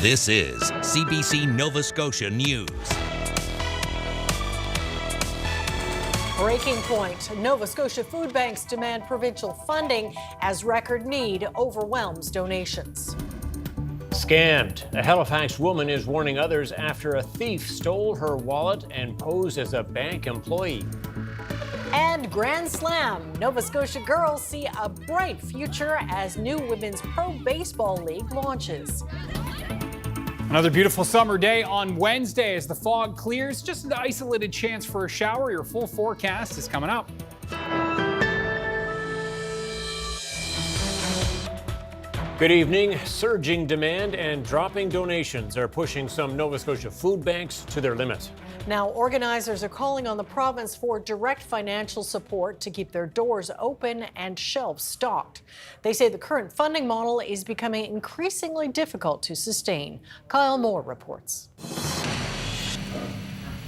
This is CBC Nova Scotia News. Breaking point. Nova Scotia food banks demand provincial funding as record need overwhelms donations. Scammed. A Halifax woman is warning others after a thief stole her wallet and posed as a bank employee. And Grand Slam. Nova Scotia girls see a bright future as new Women's Pro Baseball League launches. Another beautiful summer day on Wednesday as the fog clears. Just an isolated chance for a shower. Your full forecast is coming up. Good evening. Surging demand and dropping donations are pushing some Nova Scotia food banks to their limit. Now, organizers are calling on the province for direct financial support to keep their doors open and shelves stocked. They say the current funding model is becoming increasingly difficult to sustain. Kyle Moore reports.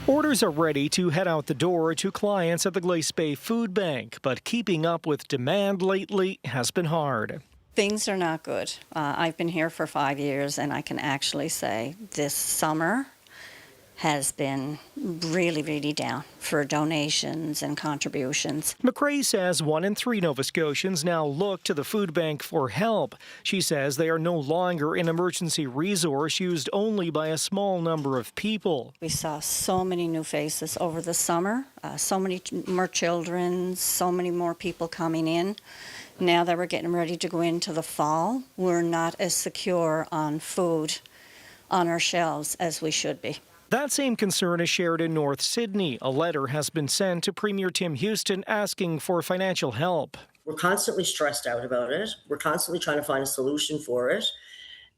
Orders are ready to head out the door to clients at the Glace Bay Food Bank, but keeping up with demand lately has been hard. Things are not good. I've been here for 5 years, and I can actually say this summer has been really, really down for donations and contributions. McRae says 1 in 3 Nova Scotians now look to the food bank for help. She says they are no longer an emergency resource used only by a small number of people. We saw so many new faces over the summer, so many more children, so many more people coming in. Now that we're getting ready to go into the fall, we're not as secure on food on our shelves as we should be. That same concern is shared in North Sydney. A letter has been sent to Premier Tim Houston asking for financial help. We're constantly stressed out about it. We're constantly trying to find a solution for it.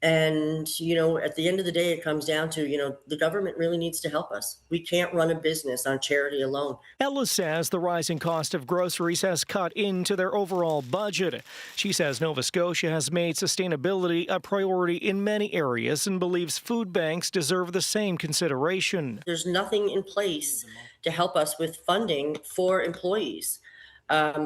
And, at the end of the day, it comes down to, the government really needs to help us. We can't run a business on charity alone. Ella says the rising cost of groceries has cut into their overall budget. She says Nova Scotia has made sustainability a priority in many areas and believes food banks deserve the same consideration. There's nothing in place to help us with funding for employees.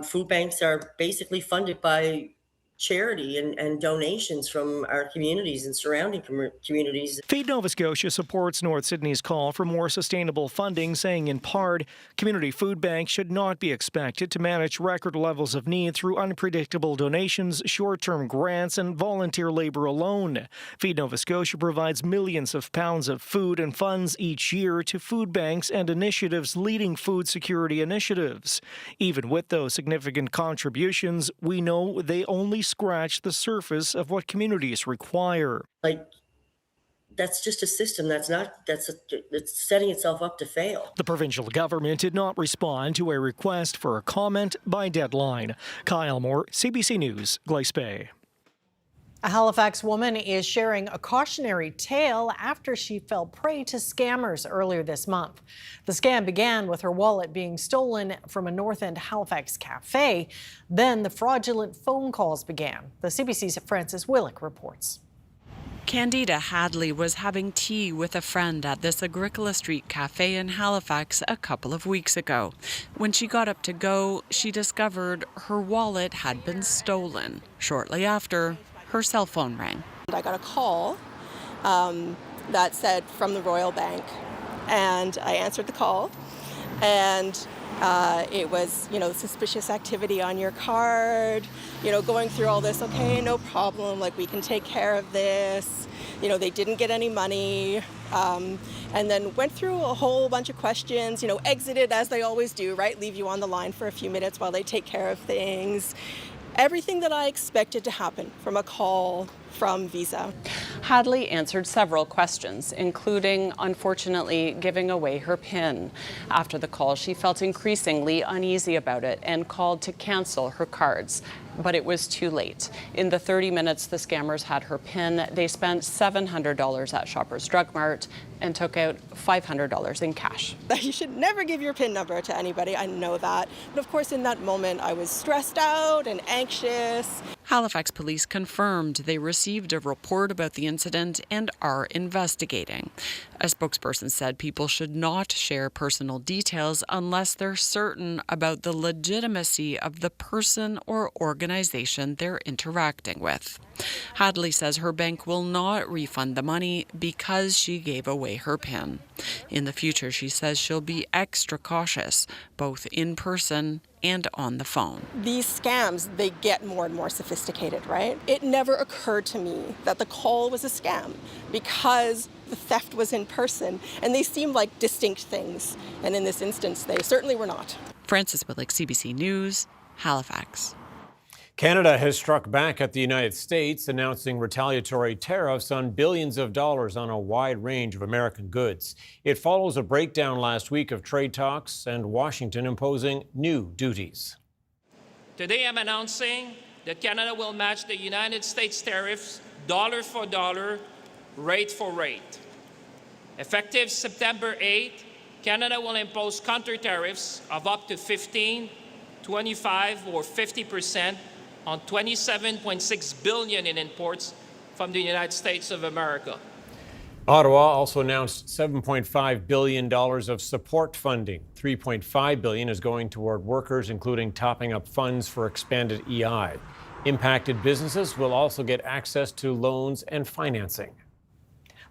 Food banks are basically funded by charity and donations from our communities and surrounding communities. Feed Nova Scotia supports North Sydney's call for more sustainable funding, saying in part, community food banks should not be expected to manage record levels of need through unpredictable donations, short-term grants, and volunteer labor alone. Feed Nova Scotia provides millions of pounds of food and funds each year to food banks and initiatives leading food security initiatives. Even with those significant contributions, we know they only scratch the surface of what communities require. That's just a system that's setting itself up to fail. The provincial government did not respond to a request for a comment by deadline. Kyle Moore, CBC News, Glace Bay. A Halifax woman is sharing a cautionary tale after she fell prey to scammers earlier this month. The scam began with her wallet being stolen from a North End Halifax cafe. Then the fraudulent phone calls began. The CBC's Francis Willick reports. Candida Hadley was having tea with a friend at this Agricola Street cafe in Halifax a couple of weeks ago. When she got up to go, she discovered her wallet had been stolen. Shortly after, her cell phone rang. I got a call that said from the Royal Bank, and I answered the call, and it was, suspicious activity on your card, going through all this. Okay, no problem, we can take care of this. They didn't get any money, and then went through a whole bunch of questions, exited as they always do, right? Leave you on the line for a few minutes while they take care of things. Everything that I expected to happen from a call from Visa. Hadley answered several questions, including, unfortunately, giving away her PIN. After the call, she felt increasingly uneasy about it and called to cancel her cards. But it was too late. In the 30 minutes the scammers had her PIN, they spent $700 at Shoppers Drug Mart and took out $500 in cash. You should never give your PIN number to anybody, I know that. But of course, in that moment, I was stressed out and anxious. Halifax police confirmed they received a report about the incident and are investigating. A spokesperson said people should not share personal details unless they're certain about the legitimacy of the person or organization they're interacting with. Hadley says her bank will not refund the money because she gave away her PIN. In the future, she says she'll be extra cautious, both in person and on the phone. These scams, they get more and more sophisticated, right? It never occurred to me that the call was a scam because the theft was in person, and they seemed like distinct things. And in this instance, they certainly were not. Frances Willick, CBC News, Halifax. Canada has struck back at the United States, announcing retaliatory tariffs on billions of dollars on a wide range of American goods. It follows a breakdown last week of trade talks and Washington imposing new duties. Today I'm announcing that Canada will match the United States tariffs dollar for dollar, rate for rate. Effective September 8, Canada will impose counter tariffs of up to 15, 25, or 50% on $27.6 billion in imports from the United States of America. Ottawa also announced $7.5 billion of support funding. $3.5 billion is going toward workers, including topping up funds for expanded EI. Impacted businesses will also get access to loans and financing.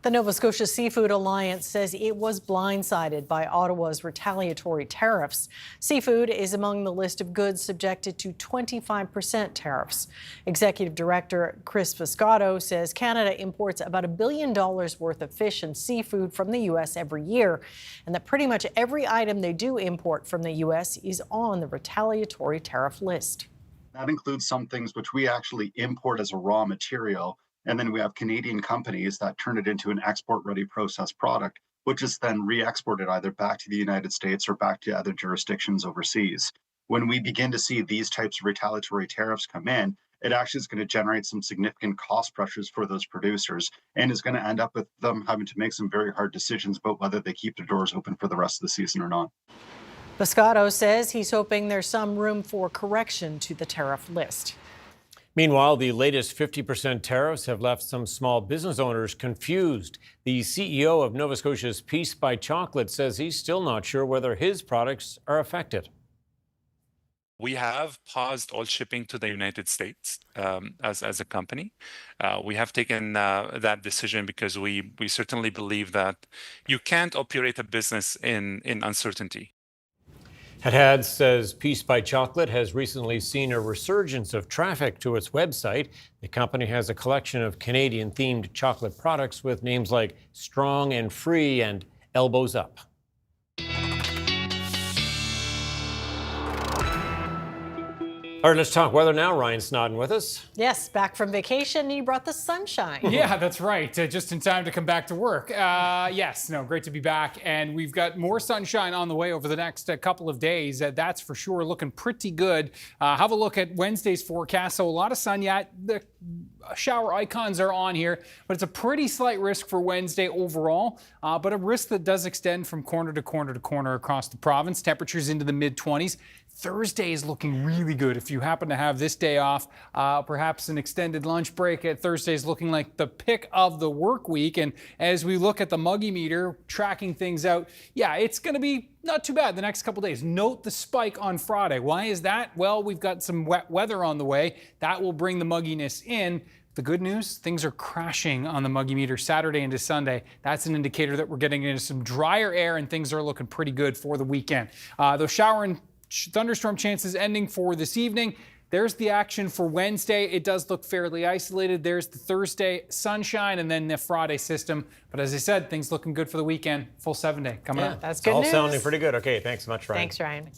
The Nova Scotia Seafood Alliance says it was blindsided by Ottawa's retaliatory tariffs. Seafood is among the list of goods subjected to 25% tariffs. Executive Director Chris Viscato says Canada imports about $1 billion worth of fish and seafood from the U.S. every year, and that pretty much every item they do import from the U.S. is on the retaliatory tariff list. That includes some things which we actually import as a raw material. And then we have Canadian companies that turn it into an export-ready processed product, which is then re-exported either back to the United States or back to other jurisdictions overseas. When we begin to see these types of retaliatory tariffs come in, it actually is going to generate some significant cost pressures for those producers and is going to end up with them having to make some very hard decisions about whether they keep their doors open for the rest of the season or not. Viscato says he's hoping there's some room for correction to the tariff list. Meanwhile, the latest 50% tariffs have left some small business owners confused. The CEO of Nova Scotia's Peace by Chocolate says he's still not sure whether his products are affected. We have paused all shipping to the United States as a company. We have taken that decision because we certainly believe that you can't operate a business in uncertainty. Haddad says Peace by Chocolate has recently seen a resurgence of traffic to its website. The company has a collection of Canadian-themed chocolate products with names like Strong and Free and Elbows Up. All right, let's talk weather now. Ryan Snoddon with us. Yes, back from vacation, he brought the sunshine. Yeah, that's right. Just in time to come back to work. Great to be back. And we've got more sunshine on the way over the next couple of days. That's for sure looking pretty good. Have a look at Wednesday's forecast. So a lot of sun yet. The shower icons are on here, but it's a pretty slight risk for Wednesday overall, but a risk that does extend from corner to corner to corner across the province. Temperatures into the mid-20s. Thursday is looking really good. If you happen to have this day off, perhaps an extended lunch break, Thursday is looking like the pick of the work week. And as we look at the Muggy meter, tracking things out, yeah, it's going to be not too bad the next couple days. Note the spike on Friday. Why is that? Well, we've got some wet weather on the way. That will bring the mugginess in. The good news, things are crashing on the Muggy meter Saturday into Sunday. That's an indicator that we're getting into some drier air and things are looking pretty good for the weekend. Those shower and thunderstorm chances ending for this evening. There's the action for Wednesday. It does look fairly isolated. There's the Thursday sunshine and then the Friday system. But as I said, things looking good for the weekend. Full 7-day coming up. That's good all news. Sounding pretty good. Okay, thanks so much, Ryan. Thanks, Ryan.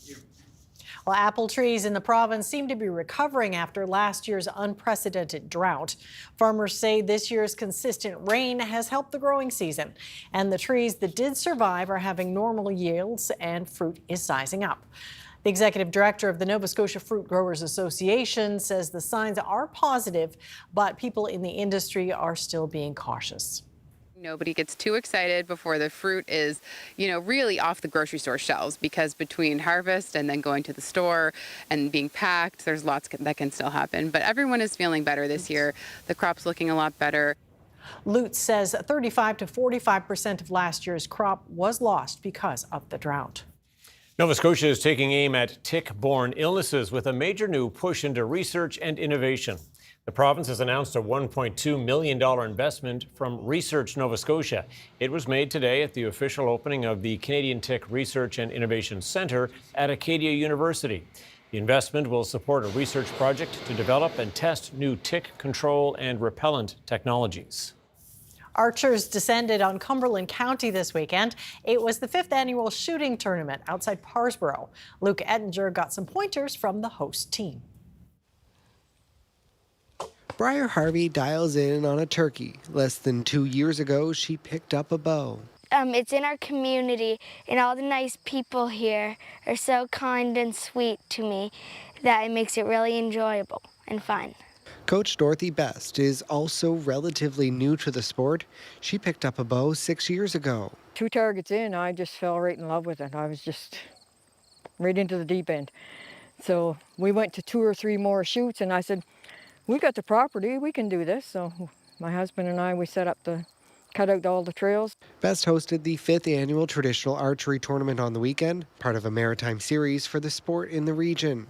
Well, apple trees in the province seem to be recovering after last year's unprecedented drought. Farmers say this year's consistent rain has helped the growing season. And the trees that did survive are having normal yields and fruit is sizing up. The executive director of the Nova Scotia Fruit Growers Association says the signs are positive, but people in the industry are still being cautious. Nobody gets too excited before the fruit is, really off the grocery store shelves, because between harvest and then going to the store and being packed, there's lots that can still happen. But everyone is feeling better this year. The crop's looking a lot better. Lutz says 35 to 45% of last year's crop was lost because of the drought. Nova Scotia is taking aim at tick-borne illnesses with a major new push into research and innovation. The province has announced a $1.2 million investment from Research Nova Scotia. It was made today at the official opening of the Canadian Tick Research and Innovation Centre at Acadia University. The investment will support a research project to develop and test new tick control and repellent technologies. Archers descended on Cumberland County this weekend. It was the 5th annual shooting tournament outside Parsboro. Luke Ettinger got some pointers from the host team. Briar Harvey dials in on a turkey. Less than 2 years ago, she picked up a bow. It's in our community, and all the nice people here are so kind and sweet to me that it makes it really enjoyable and fun. Coach Dorothy Best is also relatively new to the sport. She picked up a bow 6 years ago. 2 targets in, I just fell right in love with it. I was just right into the deep end. So we went to 2 or 3 more shoots, and I said, we got the property, we can do this. So my husband and I, we set up cut out all the trails. Best hosted the 5th annual traditional archery tournament on the weekend, part of a maritime series for the sport in the region.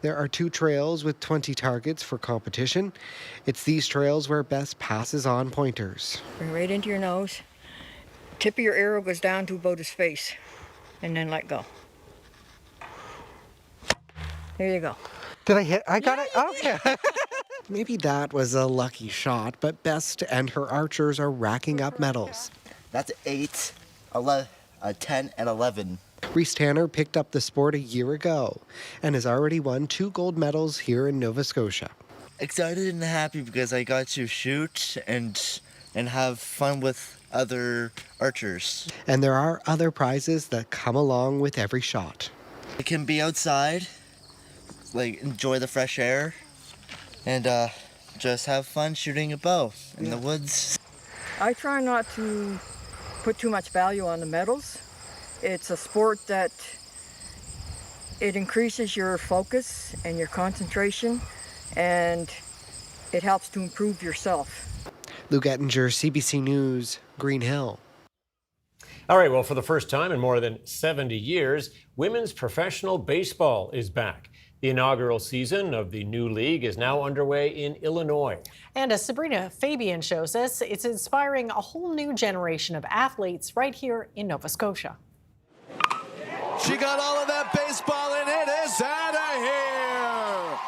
There are 2 trails with 20 targets for competition. It's these trails where Best passes on pointers. Bring right into your nose. Tip of your arrow goes down to about his face, and then let go. There you go. Did I hit? I got it? Okay. Maybe that was a lucky shot, but Best and her archers are racking up medals. That's 8, 11, 10, and 11. Reese Tanner picked up the sport a year ago and has already won 2 gold medals here in Nova Scotia. Excited and happy because I got to shoot and have fun with other archers. And there are other prizes that come along with every shot. I can be outside, enjoy the fresh air, and just have fun shooting a bow in the woods. I try not to put too much value on the medals. It's a sport that it increases your focus and your concentration, and it helps to improve yourself. Luke Ettinger, CBC News, Green Hill. All right, well, for the first time in more than 70 years, women's professional baseball is back. The inaugural season of the new league is now underway in Illinois. And as Sabrina Fabian shows us, it's inspiring a whole new generation of athletes right here in Nova Scotia. She got all of that baseball, and it is out of here.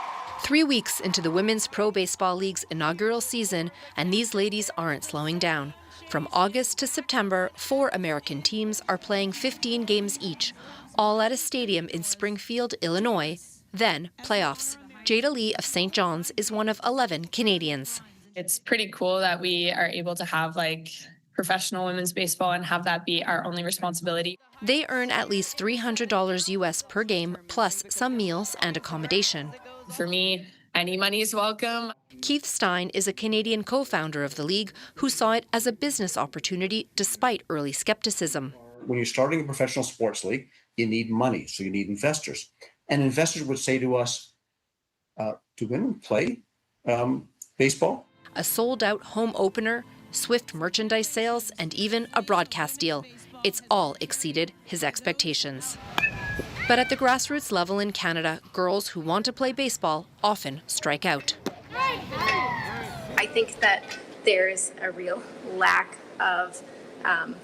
3 weeks into the Women's Pro Baseball League's inaugural season, and these ladies aren't slowing down. From August to September, 4 American teams are playing 15 games each, all at a stadium in Springfield, Illinois. Then, playoffs. Jada Lee of St. John's is one of 11 Canadians. It's pretty cool that we are able to have professional women's baseball and have that be our only responsibility. They earn at least $300 US per game, plus some meals and accommodation. For me, any money is welcome. Keith Stein is a Canadian co-founder of the league who saw it as a business opportunity despite early skepticism. When you're starting a professional sports league, you need money, so you need investors. And investors would say to us, do women play baseball? A sold-out home opener, swift merchandise sales, and even a broadcast deal. It's all exceeded his expectations. But at the grassroots level in Canada, girls who want to play baseball often strike out. I think that there's a real lack of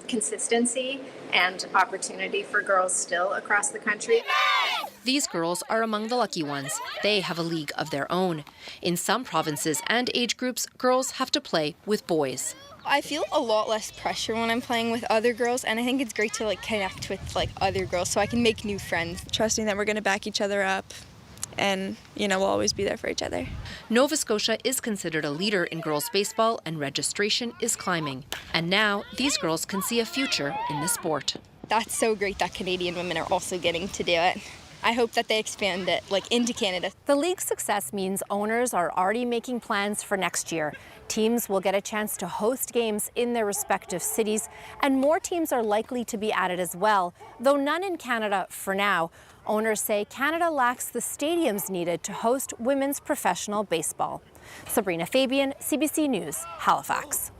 consistency and opportunity for girls still across the country. These girls are among the lucky ones. They have a league of their own. In some provinces and age groups, girls have to play with boys. I feel a lot less pressure when I'm playing with other girls, and I think it's great to connect with other girls so I can make new friends. Trusting that we're going to back each other up and, we'll always be there for each other. Nova Scotia is considered a leader in girls' baseball, and registration is climbing. And now these girls can see a future in the sport. That's so great that Canadian women are also getting to do it. I hope that they expand it into Canada. The league's success means owners are already making plans for next year. Teams will get a chance to host games in their respective cities, and more teams are likely to be added as well, though none in Canada for now. Owners say Canada lacks the stadiums needed to host women's professional baseball. Sabrina Fabian, CBC News, Halifax.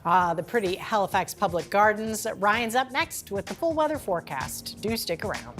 The pretty Halifax Public Gardens. Ryan's up next with the full weather forecast. Do stick around.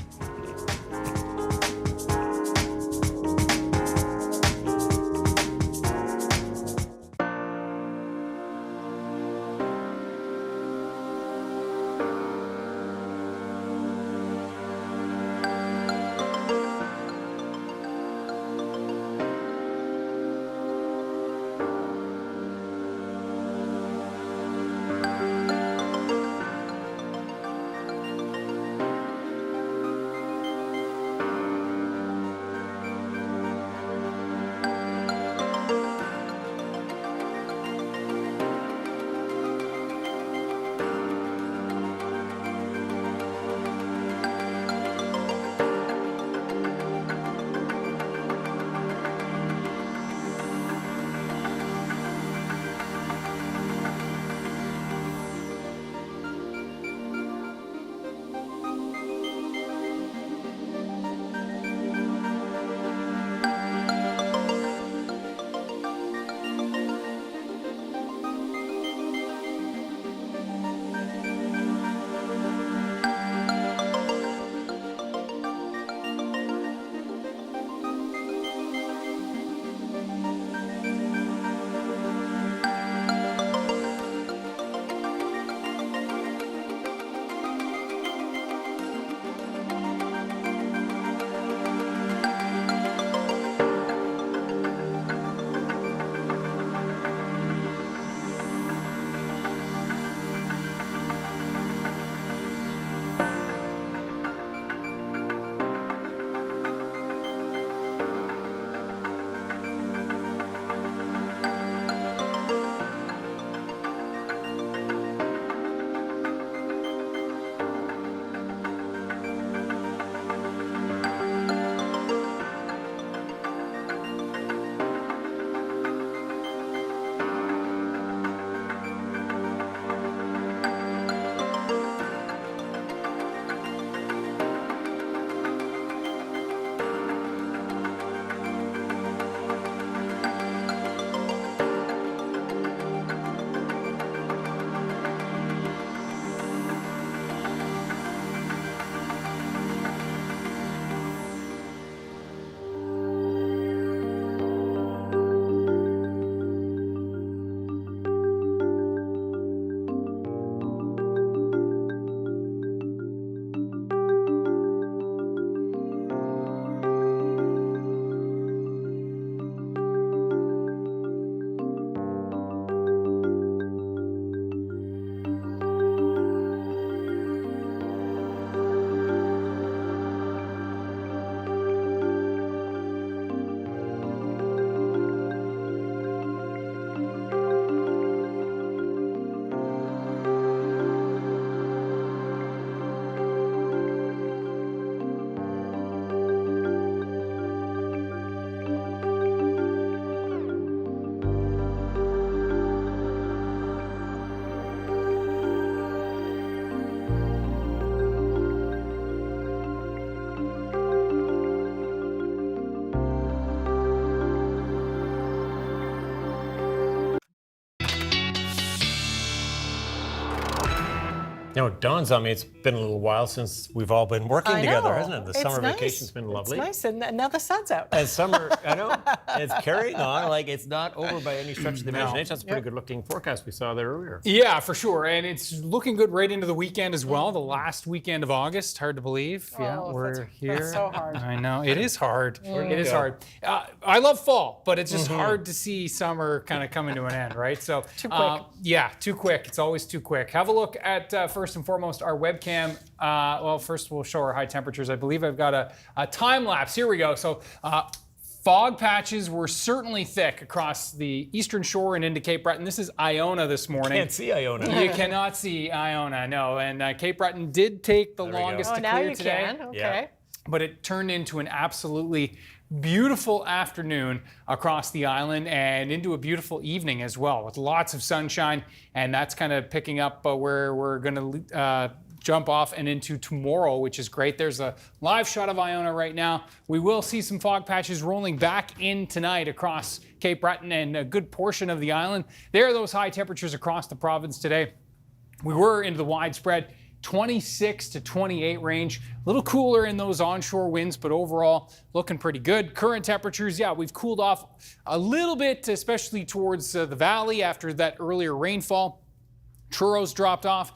You know, it dawns on me, it's been a little while since we've all been working together, hasn't it? The summer vacation's been lovely. It's nice, and now the sun's out. And summer, I know, it's carrying on. Like, it's not over by any stretch of the imagination. That's a pretty good looking forecast we saw there earlier. Yeah, for sure. And it's looking good right into the weekend as well. The last weekend of August. Hard to believe. Yeah, we're here. That's so hard. I know. It is hard. It is hard. I love fall, but it's just hard to see summer kind of coming to an end, right? So too quick. Yeah, too quick. It's always too quick. Have a look at, first and foremost, our webcam. Well, first we'll show our high temperatures. I believe I've got a time lapse. Here we go. So fog patches were certainly thick across the eastern shore and into Cape Breton. This is Iona this morning. Can't see Iona. You cannot see Iona, no. And Cape Breton did take the longest to clear today. Now you can. Okay. but it turned into an absolutely beautiful afternoon across the island and into a beautiful evening as well, with lots of sunshine. And that's kind of picking up where we're going to jump off and into tomorrow, which is great. There's a live shot of Iona right now. We will see some fog patches rolling back in tonight across Cape Breton and a good portion of the island. There are those high temperatures across the province today. We were into the widespread 26 to 28 range, a little cooler in those onshore winds, but overall looking pretty good. Current temperatures, yeah, we've cooled off a little bit, especially towards the valley after that earlier rainfall. Truro dropped off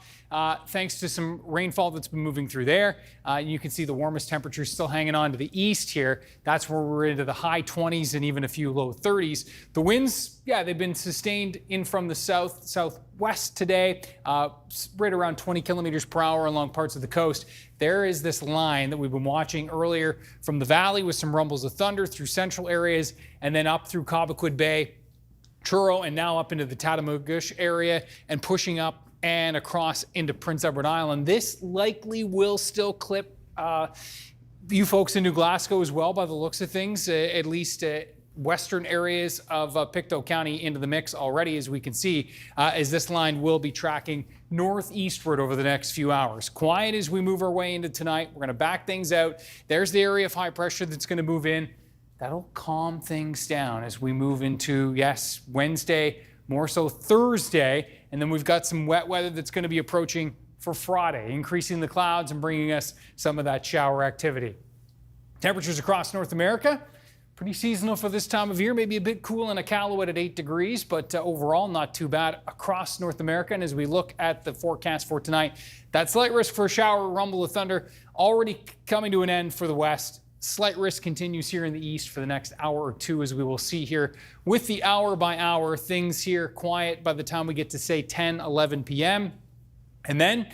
thanks to some rainfall that's been moving through there. You can see the warmest temperatures still hanging on to the east here. That's where we're into the high 20s and even a few low 30s. The winds, yeah, they've been sustained in from the southwest today, right around 20 kilometers per hour along parts of the coast. There is this line that we've been watching earlier from the valley with some rumbles of thunder through central areas and then up through Cobequid Bay, Truro, and now up into the Tatamagouche area and pushing up and across into Prince Edward Island. This likely will still clip you folks in New Glasgow as well by the looks of things, at least western areas of Pictou County into the mix already, as we can see, as this line will be tracking northeastward over the next few hours. Quiet as we move our way into tonight. We're going to back things out. There's the area of high pressure that's going to move in. That'll calm things down as we move into, yes, Wednesday, more so Thursday, and then we've got some wet weather that's going to be approaching for Friday, increasing the clouds and bringing us some of that shower activity. Temperatures across North America, pretty seasonal for this time of year, maybe a bit cool in Iqaluit at 8 degrees, but overall not too bad across North America. And as we look at the forecast for tonight, that slight risk for a shower, rumble of thunder already coming to an end for the west. Slight risk continues here in the east for the next hour or two, as we will see here with the hour by hour things here quiet by the time we get to say 10, 11 p.m. And then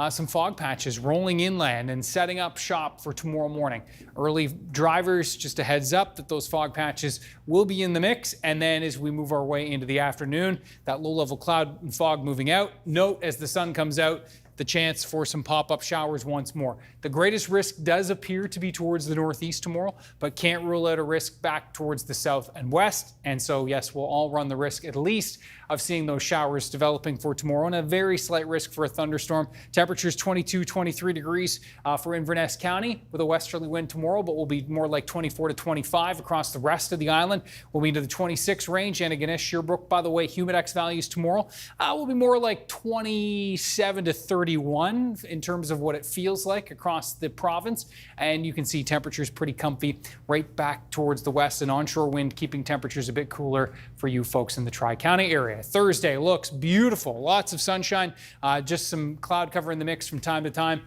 some fog patches rolling inland and setting up shop for tomorrow morning. Early drivers, just a heads up that those fog patches will be in the mix. And then as we move our way into the afternoon, that low level cloud and fog moving out. Note as the sun comes out, the chance for some pop-up showers once more. The greatest risk does appear to be towards the northeast tomorrow, but can't rule out a risk back towards the south and west. And so, yes, we'll all run the risk at least of seeing those showers developing for tomorrow, and a very slight risk for a thunderstorm. Temperatures 22, 23 degrees for Inverness County with a westerly wind tomorrow, but will be more like 24 to 25 across the rest of the island. We'll be into the 26 range. Antigonish, Sherbrooke, by the way, humidex values tomorrow will be more like 27 to 31 in terms of what it feels like across the province. And you can see temperatures pretty comfy right back towards the west, and onshore wind keeping temperatures a bit cooler for you folks in the Tri-County area. Thursday looks beautiful. Lots of sunshine, just some cloud cover in the mix from time to time.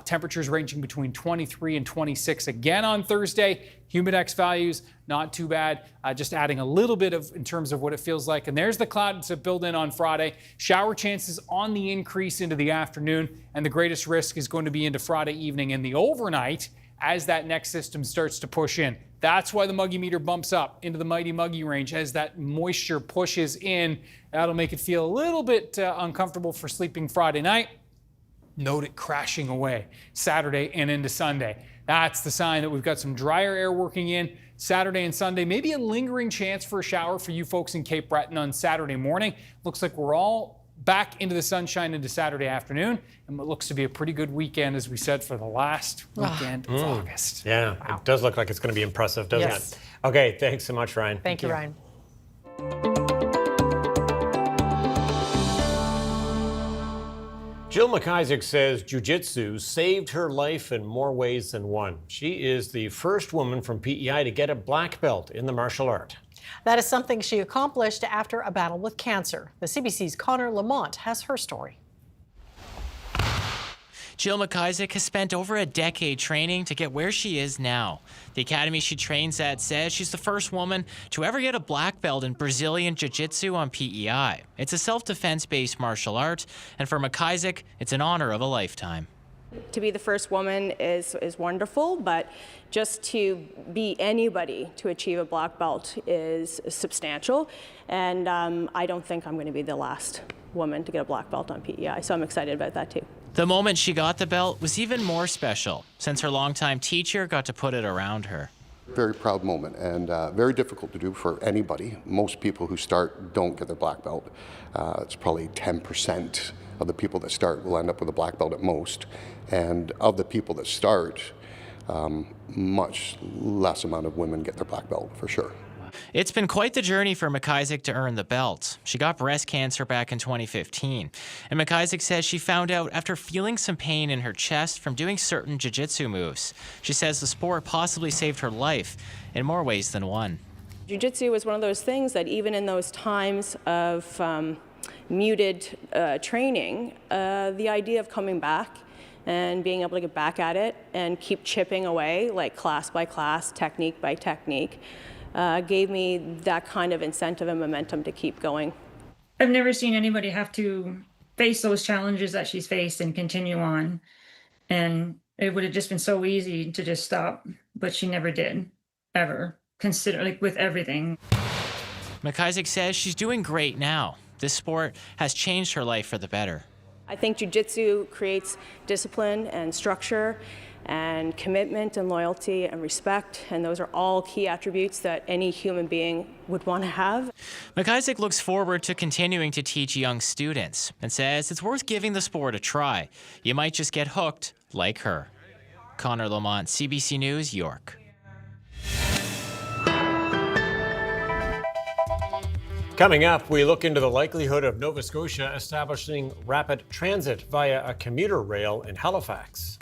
Temperatures ranging between 23 and 26 again on Thursday. Humidex values, not too bad. Just adding a little bit of in terms of what it feels like. And there's the clouds that build in on Friday. Shower chances on the increase into the afternoon. And the greatest risk is going to be into Friday evening and the overnight as that next system starts to push in. That's why the muggy meter bumps up into the mighty muggy range as that moisture pushes in. That'll make it feel a little bit uncomfortable for sleeping Friday night. Note it crashing away Saturday and into Sunday. That's the sign that we've got some drier air working in Saturday and Sunday. Maybe a lingering chance for a shower for you folks in Cape Breton on Saturday morning. Looks like we're all back into the sunshine into Saturday afternoon, and what looks to be a pretty good weekend, as we said, for the last weekend of August. Yeah, wow. It does look like it's going to be impressive, doesn't it? Okay, thanks so much, Ryan. Thank you, Ryan. Jill McIsaac says jiu-jitsu saved her life in more ways than one. She is the first woman from PEI to get a black belt in the martial art. That is something she accomplished after a battle with cancer. The CBC's Connor Lamont has her story. Jill McIsaac has spent over a decade training to get where she is now. The academy she trains at says she's the first woman to ever get a black belt in Brazilian Jiu-Jitsu on PEI. It's a self-defense-based martial art, and for McIsaac, it's an honor of a lifetime. To be the first woman is wonderful, but just to be anybody to achieve a black belt is substantial, and I don't think I'm going to be the last woman to get a black belt on PEI, so I'm excited about that too. The moment she got the belt was even more special, since her longtime teacher got to put it around her. Very proud moment, and very difficult to do for anybody. Most people who start don't get their black belt. It's probably 10% of the people that start will end up with a black belt at most. And of the people that start, much less amount of women get their black belt, for sure. It's been quite the journey for McIsaac to earn the belt. She got breast cancer back in 2015. And McIsaac says she found out after feeling some pain in her chest from doing certain jiu-jitsu moves. She says the sport possibly saved her life in more ways than one. Jiu-jitsu was one of those things that even in those times of muted training, the idea of coming back and being able to get back at it and keep chipping away, like class by class, technique by technique, gave me that kind of incentive and momentum to keep going. I've never seen anybody have to face those challenges that she's faced and continue on. And it would have just been so easy to just stop, but she never did, ever. Consider, like, with everything. McIsaac says she's doing great now. This sport has changed her life for the better. I think jiu-jitsu creates discipline and structure and commitment and loyalty and respect, and those are all key attributes that any human being would want to have. McIsaac looks forward to continuing to teach young students and says it's worth giving the sport a try. You might just get hooked like her. Connor Lamont, CBC News, York. Coming up, we look into the likelihood of Nova Scotia establishing rapid transit via a commuter rail in Halifax.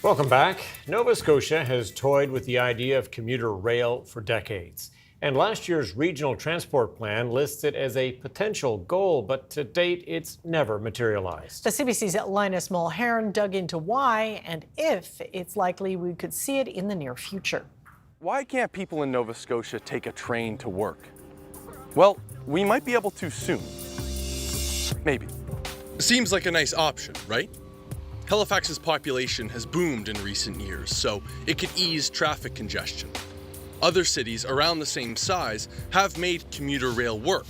Welcome back. Nova Scotia has toyed with the idea of commuter rail for decades. And last year's regional transport plan lists it as a potential goal, but to date, it's never materialized. The CBC's Linus Mulhern dug into why and if it's likely we could see it in the near future. Why can't people in Nova Scotia take a train to work? Well, we might be able to soon. Maybe. Seems like a nice option, right? Halifax's population has boomed in recent years, so it could ease traffic congestion. Other cities around the same size have made commuter rail work.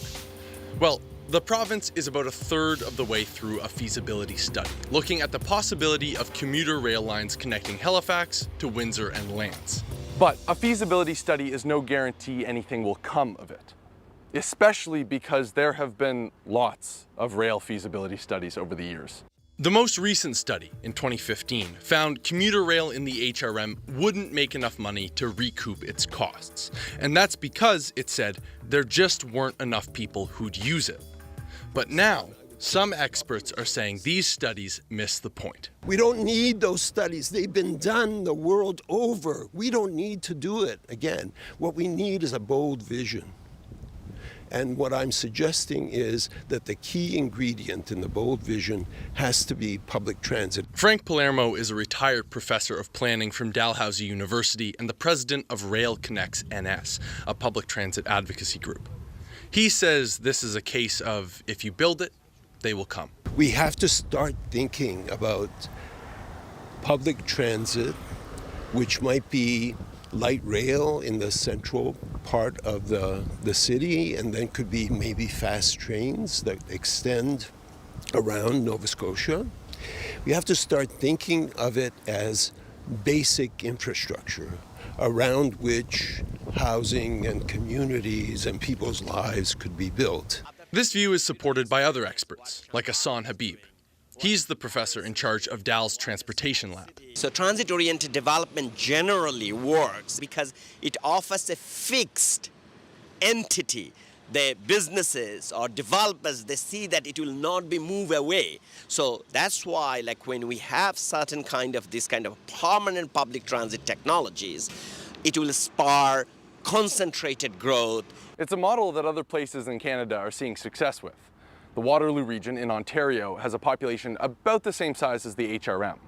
Well, the province is about a third of the way through a feasibility study, looking at the possibility of commuter rail lines connecting Halifax to Windsor and Lance. But a feasibility study is no guarantee anything will come of it, especially because there have been lots of rail feasibility studies over the years. The most recent study, in 2015, found commuter rail in the HRM wouldn't make enough money to recoup its costs. And that's because, it said, there just weren't enough people who'd use it. But now, some experts are saying these studies miss the point. We don't need those studies. They've been done the world over. We don't need to do it again. What we need is a bold vision. And what I'm suggesting is that the key ingredient in the bold vision has to be public transit. Frank Palermo is a retired professor of planning from Dalhousie University and the president of Rail Connects NS, a public transit advocacy group. He says this is a case of if you build it, they will come. We have to start thinking about public transit, which might be light rail in the central part of the city, and then could be maybe fast trains that extend around Nova Scotia. We have to start thinking of it as basic infrastructure around which housing and communities and people's lives could be built. This view is supported by other experts, like Hassan Habib. He's the professor in charge of DAL's transportation lab. So transit-oriented development generally works because it offers a fixed entity. The businesses or developers, they see that it will not be moved away. So that's why, like when we have certain kind of this kind of permanent public transit technologies, it will spur concentrated growth. It's a model that other places in Canada are seeing success with. The Waterloo region in Ontario has a population about the same size as the HRM.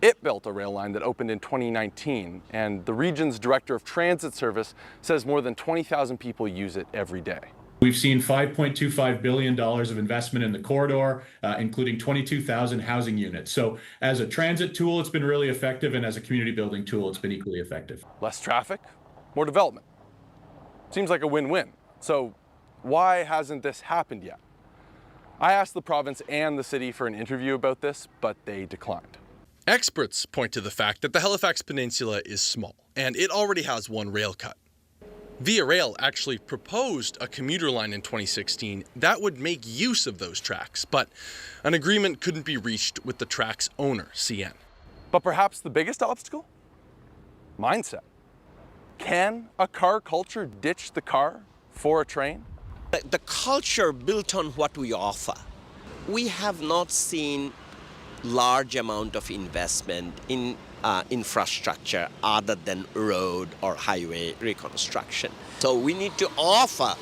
It built a rail line that opened in 2019, and the region's director of transit service says more than 20,000 people use it every day. We've seen $5.25 billion of investment in the corridor, including 22,000 housing units. So as a transit tool, it's been really effective, and as a community building tool, it's been equally effective. Less traffic, more development. Seems like a win-win. So why hasn't this happened yet? I asked the province and the city for an interview about this, but they declined. Experts point to the fact that the Halifax Peninsula is small, and it already has one rail cut. Via Rail actually proposed a commuter line in 2016 that would make use of those tracks, but an agreement couldn't be reached with the track's owner, CN. But perhaps the biggest obstacle? Mindset. Can a car culture ditch the car for a train? The culture built on what we offer. We have not seen large amount of investment in infrastructure other than road or highway reconstruction. So we need to offer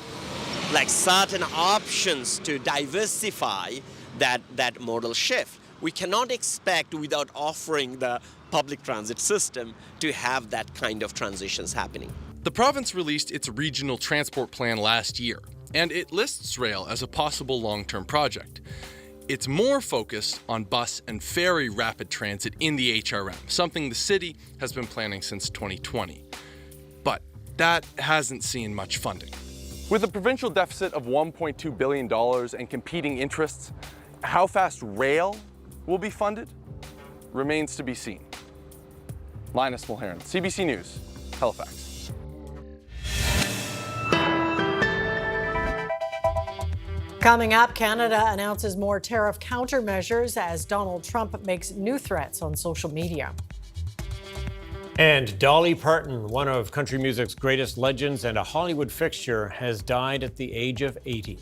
like certain options to diversify that modal shift. We cannot expect without offering the public transit system to have that kind of transitions happening. The province released its regional transport plan last year, and it lists rail as a possible long-term project. It's more focused on bus and ferry rapid transit in the HRM, something the city has been planning since 2020. But that hasn't seen much funding. With a provincial deficit of $1.2 billion and competing interests, how fast rail will be funded remains to be seen. Linus Mulhern, CBC News, Halifax. Coming up, Canada announces more tariff countermeasures as Donald Trump makes new threats on social media. And Dolly Parton, one of country music's greatest legends and a Hollywood fixture, has died at the age of 80.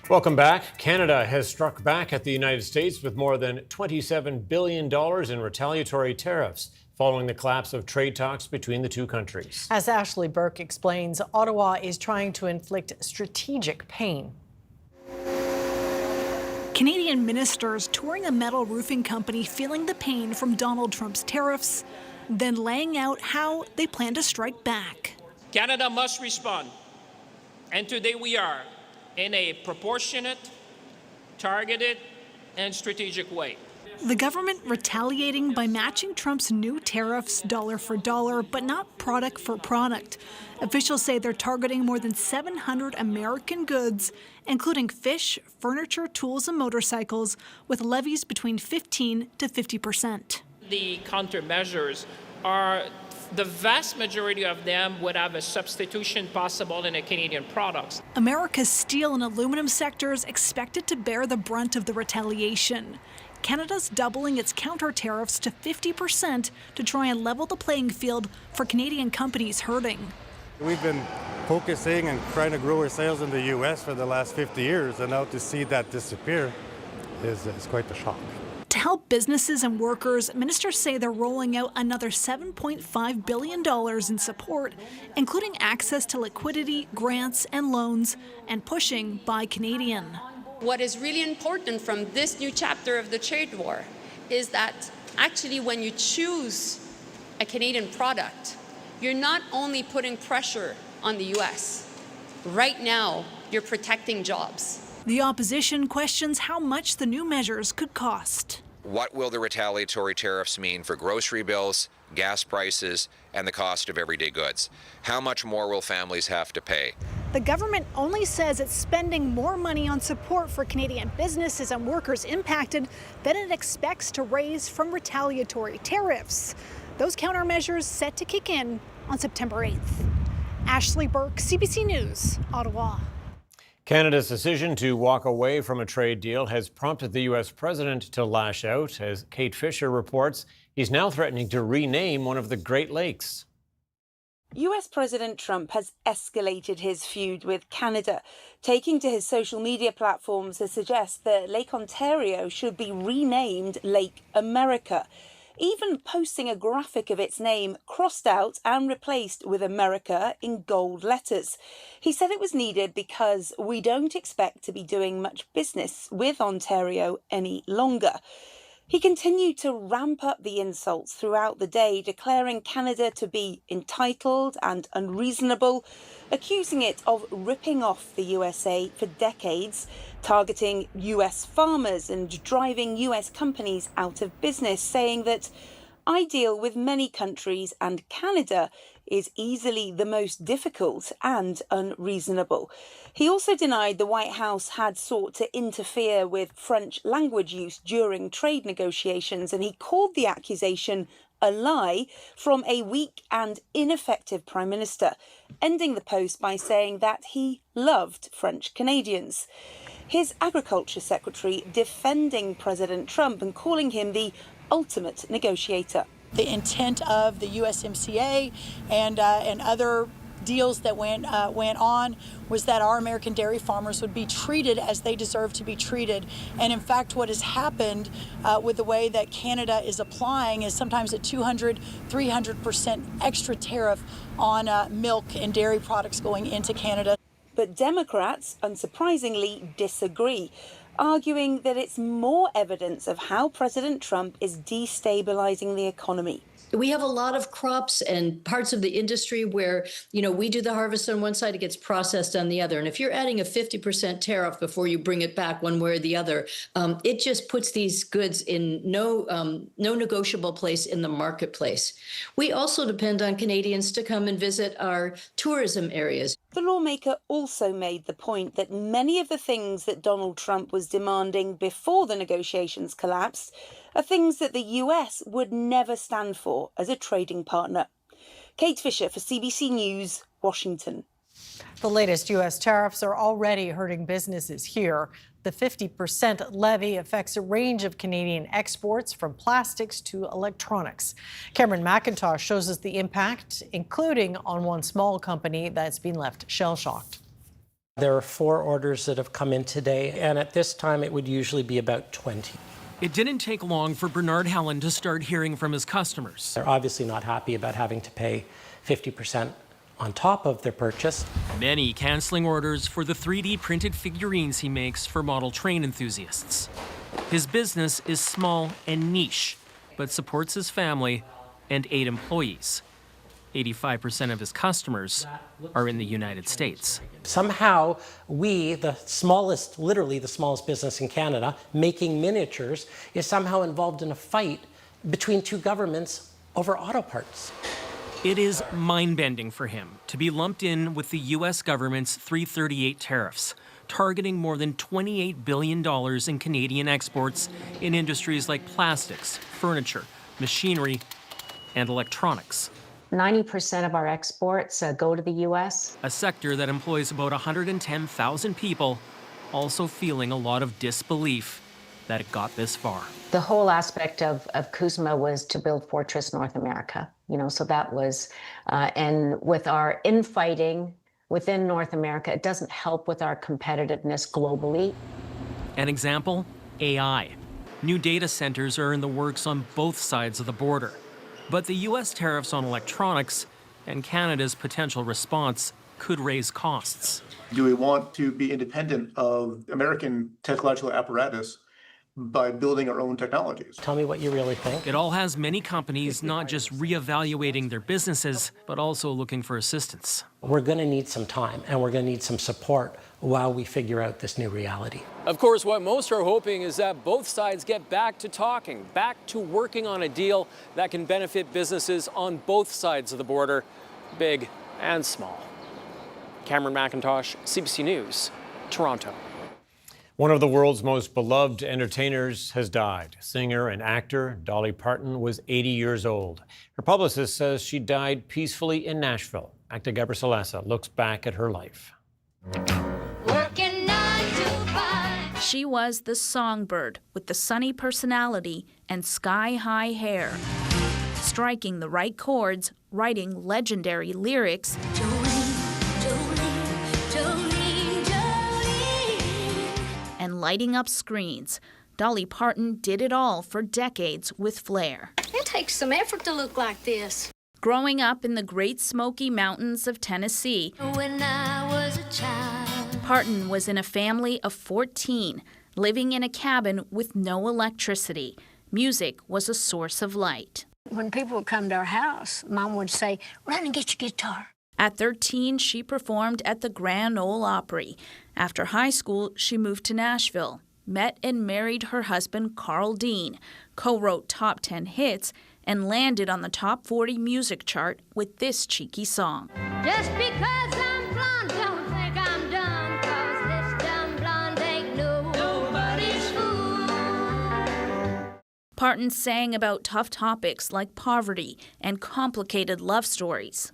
Welcome back. Canada has struck back at the United States with more than $27 billion in retaliatory tariffs following the collapse of trade talks between the two countries. As Ashley Burke explains, Ottawa is trying to inflict strategic pain. Canadian ministers touring a metal roofing company feeling the pain from Donald Trump's tariffs, then laying out how they plan to strike back. Canada must respond, and today we are, in a proportionate, targeted, and strategic way. The government retaliating by matching Trump's new tariffs dollar for dollar, but not product for product. Officials say they're targeting more than 700 American goods, including fish, furniture, tools, and motorcycles, with levies between 15 to 50%. The countermeasures are, the vast majority of them would have a substitution possible in a Canadian products. America's steel and aluminum sectors expected to bear the brunt of the retaliation. Canada's doubling its counter tariffs to 50% to try and level the playing field for Canadian companies hurting. We've been focusing and trying to grow our sales in the U.S. for the last 50 years, and now to see that disappear is quite a shock. To help businesses and workers, ministers say they're rolling out another $7.5 billion in support, including access to liquidity, grants, and loans, and pushing Buy Canadian. What is really important from this new chapter of the trade war is that actually when you choose a Canadian product, you're not only putting pressure on the U.S. Right now, you're protecting jobs. The opposition questions how much the new measures could cost. What will the retaliatory tariffs mean for grocery bills, gas prices, and the cost of everyday goods? How much more will families have to pay? The government only says it's spending more money on support for Canadian businesses and workers impacted than it expects to raise from retaliatory tariffs. Those countermeasures set to kick in on September 8th. Ashley Burke, CBC News, Ottawa. Canada's decision to walk away from a trade deal has prompted the U.S. president to lash out. As Kate Fisher reports, he's now threatening to rename one of the Great Lakes. US President Trump has escalated his feud with Canada, taking to his social media platforms to suggest that Lake Ontario should be renamed Lake America, even posting a graphic of its name crossed out and replaced with America in gold letters. He said it was needed because we don't expect to be doing much business with Ontario any longer. He continued to ramp up the insults throughout the day, declaring Canada to be entitled and unreasonable, accusing it of ripping off the USA for decades, targeting US farmers and driving US companies out of business, saying that I deal with many countries and Canada is easily the most difficult and unreasonable. He also denied the White House had sought to interfere with French language use during trade negotiations, and he called the accusation a lie from a weak and ineffective Prime Minister, ending the post by saying that he loved French Canadians. His Agriculture Secretary defending President Trump and calling him the ultimate negotiator. The intent of the USMCA and other deals that went on was that our American dairy farmers would be treated as they deserve to be treated. And in fact, what has happened with the way that Canada is applying is sometimes a 200, 300% extra tariff on milk and dairy products going into Canada. But Democrats, unsurprisingly, disagree, arguing that it's more evidence of how President Trump is destabilizing the economy. We have a lot of crops and parts of the industry where, we do the harvest on one side, it gets processed on the other. And if you're adding a 50% tariff before you bring it back one way or the other, it just puts these goods in no negotiable place in the marketplace. We also depend on Canadians to come and visit our tourism areas. The lawmaker also made the point that many of the things that Donald Trump was demanding before the negotiations collapsed are things that the US would never stand for as a trading partner. Kate Fisher for CBC News, Washington. The latest U.S. tariffs are already hurting businesses here. The 50% levy affects a range of Canadian exports, from plastics to electronics. Cameron McIntosh shows us the impact, including on one small company that's been left shell-shocked. There are 4 orders that have come in today, and at this time it would usually be about 20. It didn't take long for Bernard Helen to start hearing from his customers. They're obviously not happy about having to pay 50% on top of their purchase. Many canceling orders for the 3D printed figurines he makes for model train enthusiasts. His business is small and niche, but supports his family and 8 employees. 85% of his customers are in the United States. Somehow we, the smallest, literally the smallest business in Canada, making miniatures, is somehow involved in a fight between 2 governments over auto parts. It is mind-bending for him to be lumped in with the U.S. government's 338 tariffs, targeting more than $28 billion in Canadian exports in industries like plastics, furniture, machinery, and electronics. 90% of our exports go to the U.S. A sector that employs about 110,000 people, also feeling a lot of disbelief that it got this far. The whole aspect of CUSMA was to build Fortress North America, so that was, and with our infighting within North America, it doesn't help with our competitiveness globally. An example, AI. New data centers are in the works on both sides of the border. But the U.S. tariffs on electronics and Canada's potential response could raise costs. Do we want to be independent of American technological apparatus by building our own technologies? Tell me what you really think. It all has many companies not just reevaluating their businesses, but also looking for assistance. We're going to need some time, and we're going to need some support while we figure out this new reality. Of course, what most are hoping is that both sides get back to talking, back to working on a deal that can benefit businesses on both sides of the border, big and small. Cameron McIntosh, CBC News, Toronto. One of the world's most beloved entertainers has died. Singer and actor Dolly Parton was 80 years old. Her publicist says she died peacefully in Nashville. Actor Gabriel Salasa looks back at her life. She was the songbird with the sunny personality and sky-high hair, striking the right chords, writing legendary lyrics, and lighting up screens. Dolly Parton did it all for decades with flair. It takes some effort to look like this. Growing up in the Great Smoky Mountains of Tennessee, When I was a child. Parton was in a family of 14, living in a cabin with no electricity. Music was a source of light. When people would come to our house, Mom would say, "Run and get your guitar." At 13, she performed at the Grand Ole Opry. After high school, she moved to Nashville, met and married her husband, Carl Dean, co-wrote top 10 hits, and landed on the top 40 music chart with this cheeky song. Just because I'm blonde, don't think I'm dumb, 'cause this dumb blonde ain't nobody's fool. Parton sang about tough topics like poverty and complicated love stories.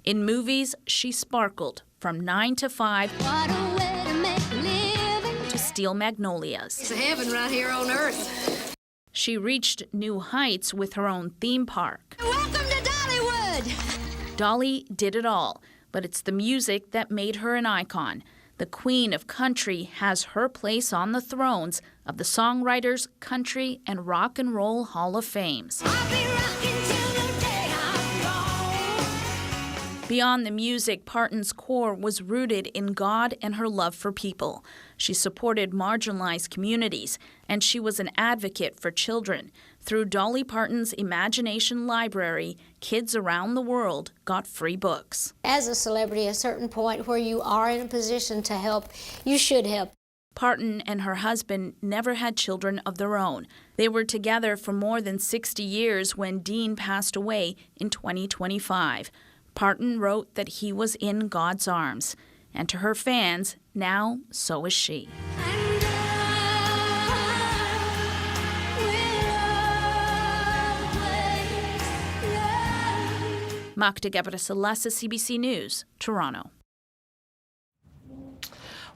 In movies, she sparkled from 9 to 5 What a way to make a living. to Steel Magnolias. It's a heaven right here on earth. She reached new heights with her own theme park. Welcome to Dollywood. Dolly did it all, but it's the music that made her an icon. The Queen of Country has her place on the thrones of the Songwriters, Country, and Rock and Roll Hall of Fames. Beyond the music, Parton's core was rooted in God and her love for people. She supported marginalized communities, and she was an advocate for children. Through Dolly Parton's Imagination Library, kids around the world got free books. As a celebrity, at a certain point where you are in a position to help, you should help. Parton and her husband never had children of their own. They were together for more than 60 years when Dean passed away in 2025. Parton wrote that he was in God's arms, and to her fans, now so is she. Magda Gabriel-Salasa, CBC News, Toronto.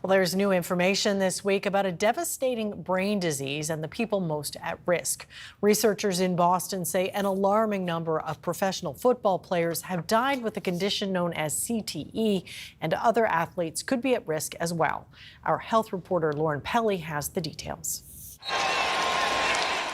Well, there's new information this week about a devastating brain disease and the people most at risk. Researchers in Boston say an alarming number of professional football players have died with a condition known as CTE, and other athletes could be at risk as well. Our health reporter Lauren Pelly has the details.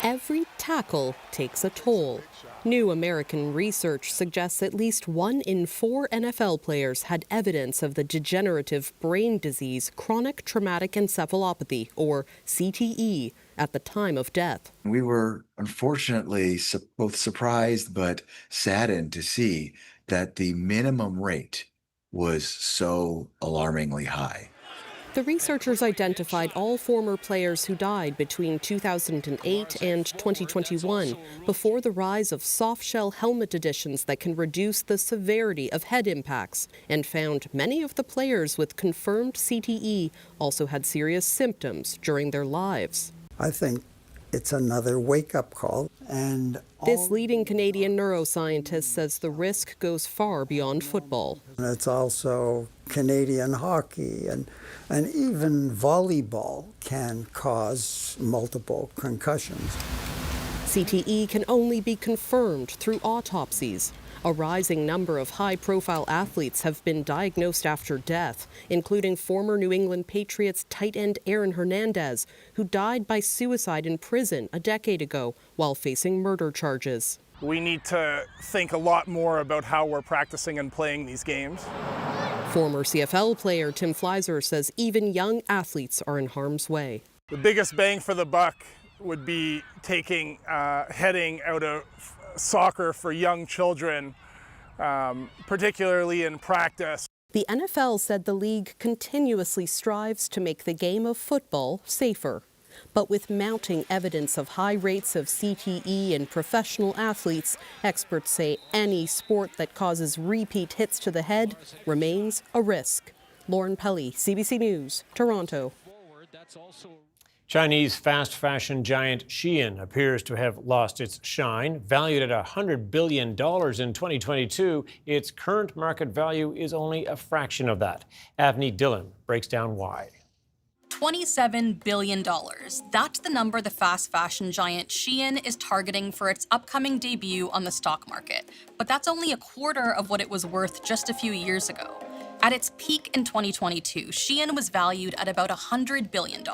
Every tackle takes a toll. New American research suggests at least 1 in 4 NFL players had evidence of the degenerative brain disease chronic traumatic encephalopathy, or CTE, at the time of death. We were unfortunately both surprised but saddened to see that the minimum rate was so alarmingly high. The researchers identified all former players who died between 2008 and 2021 before the rise of soft-shell helmet editions that can reduce the severity of head impacts, and found many of the players with confirmed CTE also had serious symptoms during their lives. I think it's another wake-up call. And this leading Canadian neuroscientist says the risk goes far beyond football. It's also Canadian hockey and even volleyball can cause multiple concussions. CTE can only be confirmed through autopsies. A rising number of high-profile athletes have been diagnosed after death, including former New England Patriots tight end Aaron Hernandez, who died by suicide in prison a decade ago while facing murder charges. We need to think a lot more about how we're practicing and playing these games. Former CFL player Tim Fleiser says even young athletes are in harm's way. The biggest bang for the buck would be heading out of soccer for young children, particularly in practice. The NFL said the league continuously strives to make the game of football safer. But with mounting evidence of high rates of CTE in professional athletes, experts say any sport that causes repeat hits to the head remains a risk. Lauren Pelly, CBC News, Toronto. Chinese fast fashion giant Shein appears to have lost its shine. Valued at $100 billion in 2022, its current market value is only a fraction of that. Avni Dhillon breaks down why. $27 billion. That's the number the fast fashion giant Shein is targeting for its upcoming debut on the stock market. But that's only a quarter of what it was worth just a few years ago. At its peak in 2022, Shein was valued at about $100 billion.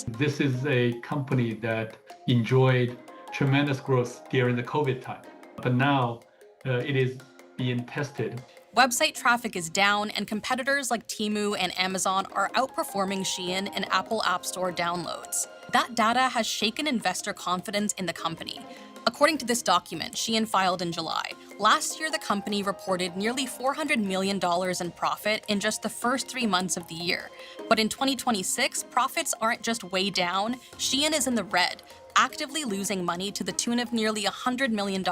This is a company that enjoyed tremendous growth during the COVID time, but now it is being tested. Website traffic is down, and competitors like Temu and Amazon are outperforming Shein in Apple App Store downloads. That data has shaken investor confidence in the company. According to this document Shein filed in July, last year the company reported nearly $400 million in profit in just the first 3 months of the year. But in 2026, profits aren't just way down, Shein is in the red, actively losing money to the tune of nearly $100 million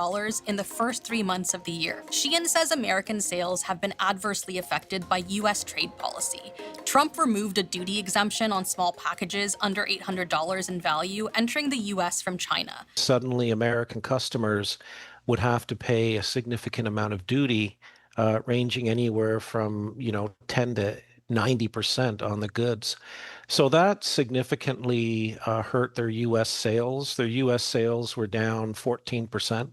in the first 3 months of the year. Shein says American sales have been adversely affected by U.S. trade policy. Trump removed a duty exemption on small packages under $800 in value entering the U.S. from China. Suddenly, American customers would have to pay a significant amount of duty, ranging anywhere from 10 to 90% on the goods. So that significantly hurt their U.S. sales. Their U.S. sales were down 14%.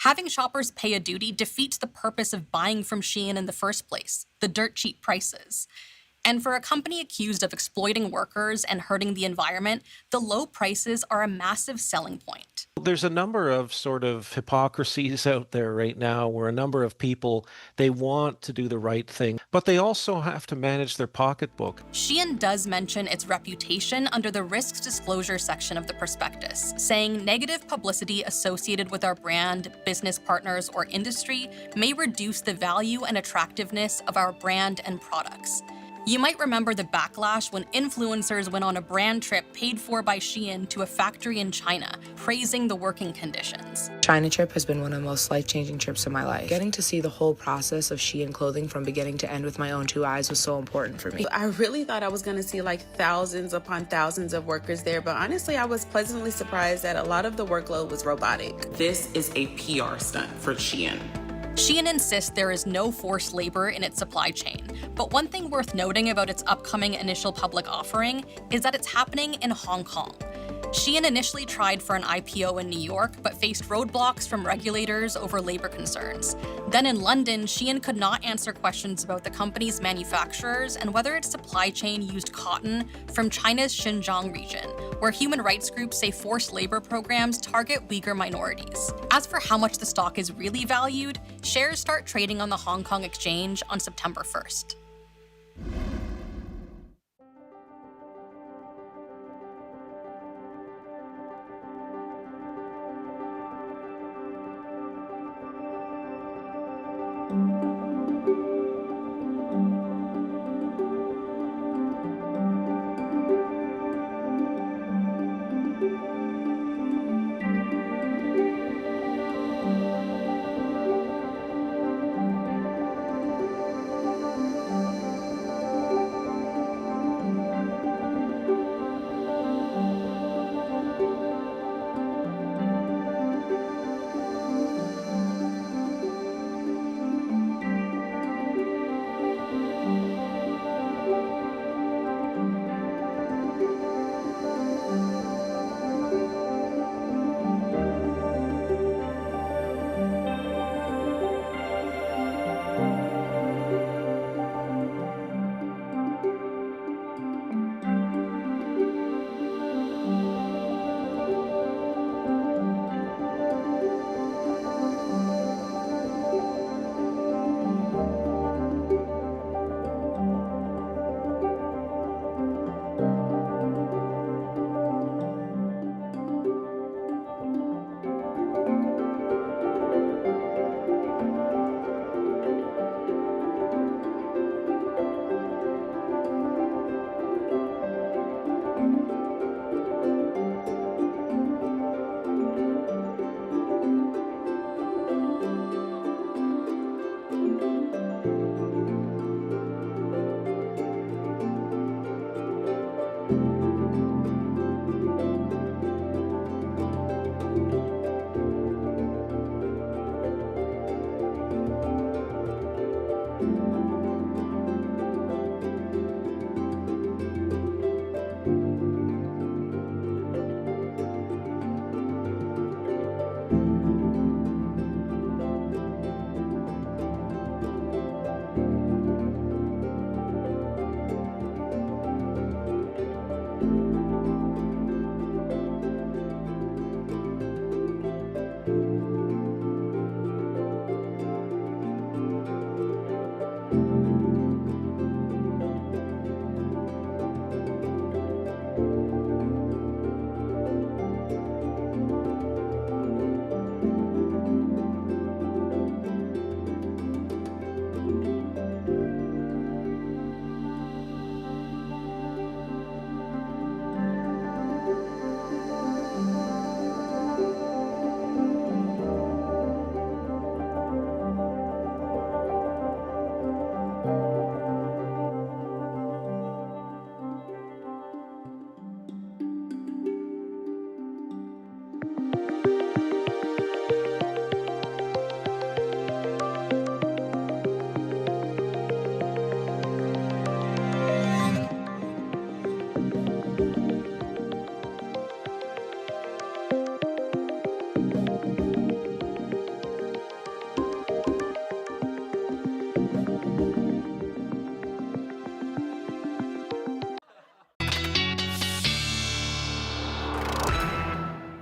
Having shoppers pay a duty defeats the purpose of buying from Shein in the first place, the dirt cheap prices. And for a company accused of exploiting workers and hurting the environment, the low prices are a massive selling point. There's a number of sort of hypocrisies out there right now where a number of people, they want to do the right thing, but they also have to manage their pocketbook. Shein does mention its reputation under the risks disclosure section of the prospectus, saying negative publicity associated with our brand, business partners, or industry may reduce the value and attractiveness of our brand and products. You might remember the backlash when influencers went on a brand trip paid for by Shein to a factory in China, praising the working conditions. China trip has been one of the most life-changing trips of my life. Getting to see the whole process of Shein clothing from beginning to end with my own 2 eyes was so important for me. I really thought I was going to see like thousands upon thousands of workers there, but honestly, I was pleasantly surprised that a lot of the workload was robotic. This is a PR stunt for Shein. Shein insists there is no forced labor in its supply chain, but one thing worth noting about its upcoming initial public offering is that it's happening in Hong Kong. Shein initially tried for an IPO in New York, but faced roadblocks from regulators over labor concerns. Then in London, Shein could not answer questions about the company's manufacturers and whether its supply chain used cotton from China's Xinjiang region, where human rights groups say forced labor programs target Uyghur minorities. As for how much the stock is really valued, shares start trading on the Hong Kong exchange on September 1st.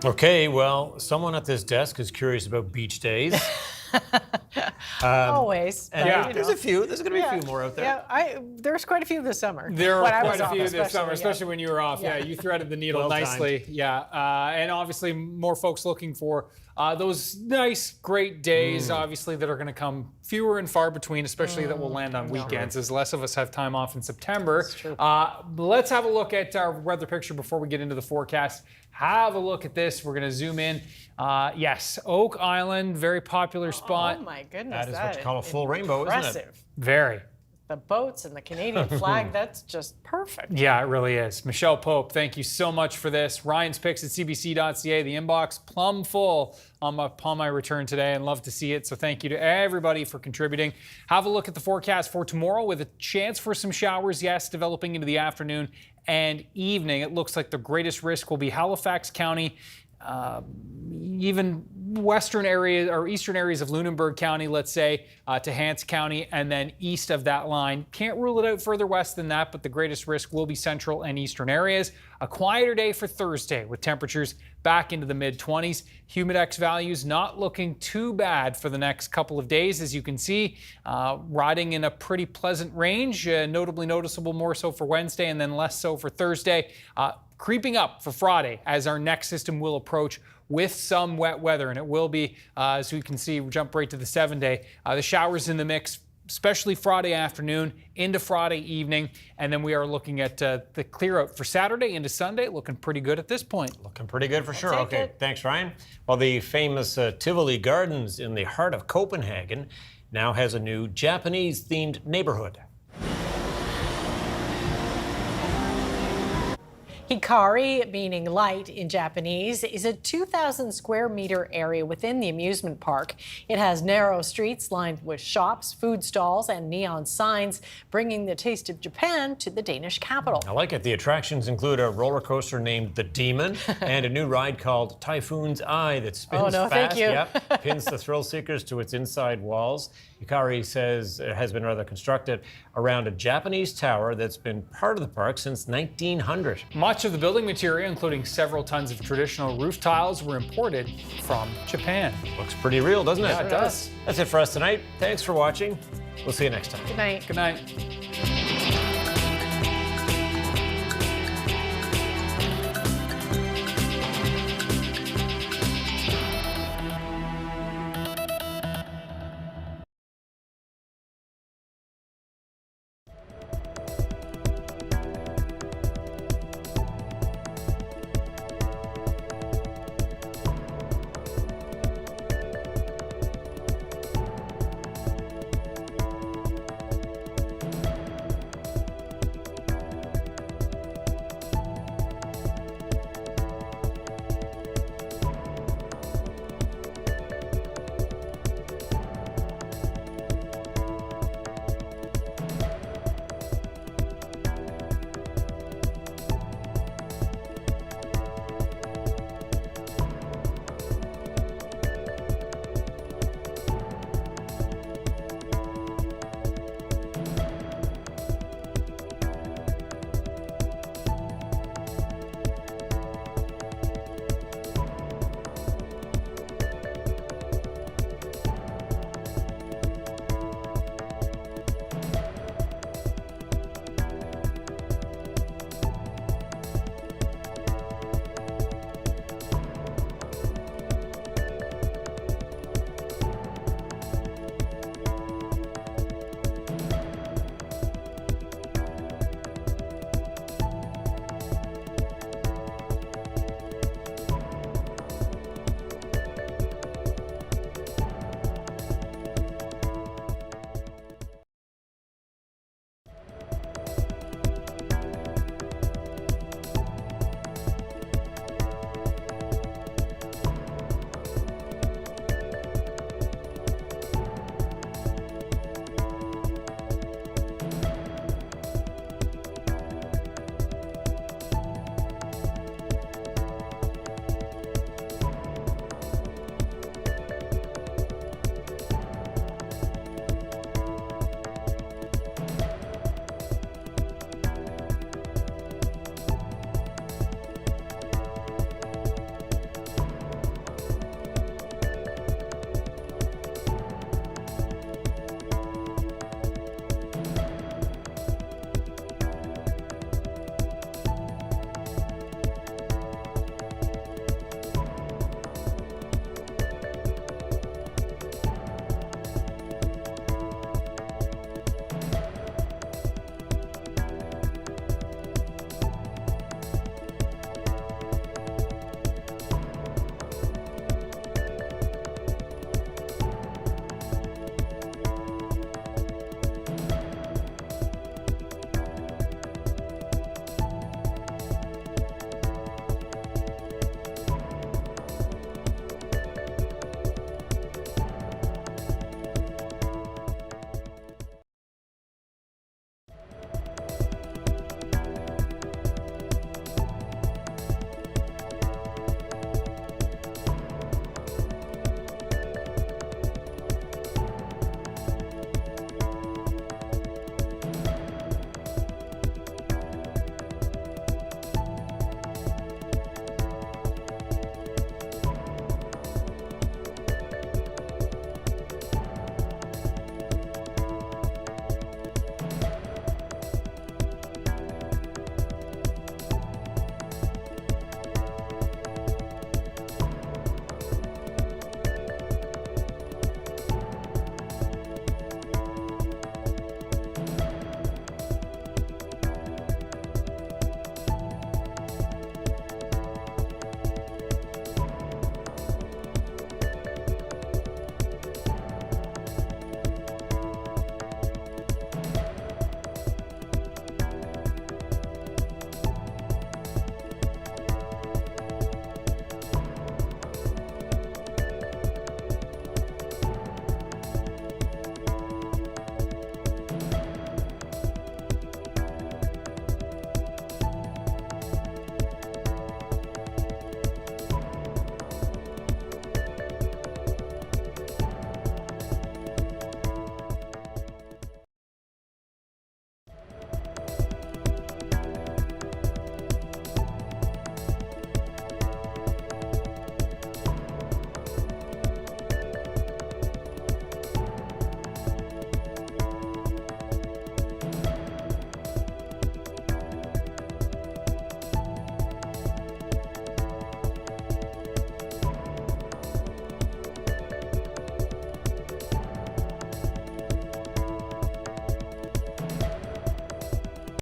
Okay, well, someone at this desk is curious about beach days. Always. And but, you know. there's a few. There's going to be a few more out there. Yeah, there's quite a few this summer. There are When I quite was a off, few this summer, yeah. especially when you were off. Yeah, you threaded the needle nicely. Yeah, and obviously more folks looking for those nice, great days, obviously, that are going to come fewer and far between, especially that will land on weekends, as less of us have time off in September. Let's have a look at our weather picture before we get into the forecast. Have a look at this. We're going to zoom in. Yes, Oak Island, very popular spot. Oh my goodness, that is what you call a full rainbow, isn't it? Very. the boats and the Canadian flag, that's just perfect. Yeah, it really is. Michelle Pope, thank you so much for this. Ryan's picks at cbc.ca, the inbox plumb full upon my return today, and love to see it. So thank you to everybody for contributing. Have a look at the forecast for tomorrow with a chance for some showers, yes, developing into the afternoon and evening. It looks like the greatest risk will be Halifax County, even western areas or eastern areas of Lunenburg County, let's say, to Hants County, and then east of that line. Can't rule it out further west than that, but the greatest risk will be central and eastern areas. A quieter day for Thursday with temperatures back into the mid-20s. Humidex values not looking too bad for the next couple of days, as you can see, riding in a pretty pleasant range, notably noticeable more so for Wednesday and then less so for Thursday. Creeping up for Friday as our next system will approach with some wet weather, and it will be, as we can see, jump right to the 7-day. The showers in the mix, especially Friday afternoon into Friday evening, and then we are looking at the clear out for Saturday into Sunday, looking pretty good at this point. Looking pretty good for sure. Okay, thanks, Ryan. Well, the famous Tivoli Gardens in the heart of Copenhagen now has a new Japanese-themed neighborhood. Hikari, meaning light in Japanese, is a 2,000 square meter area within the amusement park. It has narrow streets lined with shops, food stalls, and neon signs, bringing the taste of Japan to the Danish capital. I like it. The attractions include a roller coaster named The Demon and a new ride called Typhoon's Eye that spins fast. Thank you. Yep, pins the thrill seekers to its inside walls. Hikari says it has been rather constructed around a Japanese tower that's been part of the park since 1900. Much of the building material, including several tons of traditional roof tiles, were imported from Japan. Looks pretty real, doesn't it? Yeah, it does. That's it for us tonight. Thanks for watching. We'll see you next time. Good night. Good night.